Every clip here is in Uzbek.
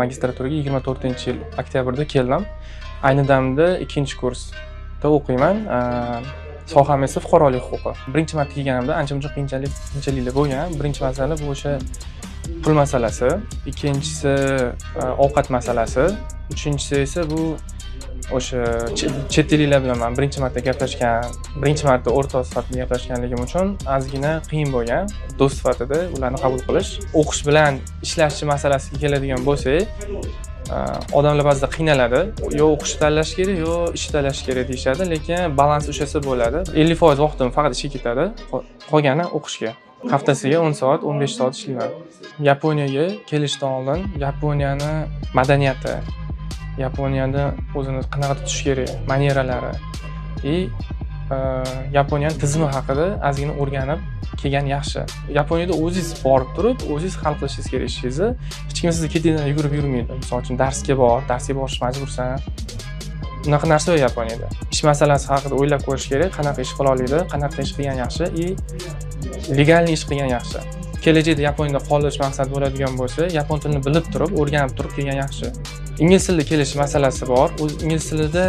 magistraturaga 24-yil oktyabrda keldim. Ayni damda 2-kursda o'qiyman. Soham esa fuqarolik huquqi. Birinchi marta kelganimda ancha-muncha qiyinchiliklar bo'lgan. Birinchi masala bu o'sha pul masalasi, ikkinchisi ovqat masalasi, uchinchisi esa bu o'sha chet elliklar bilan men birinchi marta o'rtoq sifatida gaplashganligim uchun ozgina qiyin bo'lgan. Do'st sifatida ularni qabul qilish. O'qish bilan ishlashchi masalasiga keladigan bo'lsak, odamlar ba'zida qiynaladi. Yo o'qishni tanlash kerak, yo ish tanlash kerak deyshadi, lekin balans o'shasi bo'ladi. 50% vaqtim faqat ishga ketadi, qolgani o'qishga. Haftasiga 10 soat, 15 soat ishlayman. Yaponiyaga kelishdan oldin Yaponiyani madaniyati, Yaponiyada o'zini qanaqa tutish kerak, manieralari Yaponiyaning tizimi haqida ozgina o'rganib kelgan yaxshi. Yaponiyada o'zingiz borib turib, o'zingiz hal qilishingiz kerak ishingizni. Hech kim sizga ketidan yugurib yurmaydi. Misol uchun darsga borish majbursan. Unaqa narsa yo'q Yaponiyada. Ish masalasi haqida o'ylab ko'rish kerak, qanaqa ish qila oladi, qanaqa ish qilgan yaxshi, legalni ish qilgan yaxshi. Kelajakda Yaponiyada qolish maqsad bo'ladigan bo'lsa, yapon tilini bilib turib, o'rganib turib kelgan yaxshi. Ingliz tilida kelish masalasi bor. Ingliz tilida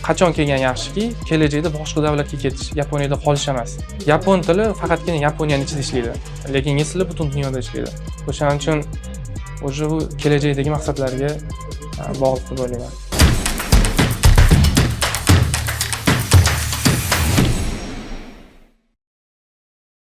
qachon kelgan yaxshiki, kelajakda boshqa davlatga ketish, Yaponiyada qolish emas. Yapon tili faqatgina Yaponiyaning ichida ishlaydi, lekin ingliz tili butun dunyoda ishlaydi. O'shaning uchun bu kelajakdagi maqsadlarga bog'liq deb o'ylayman.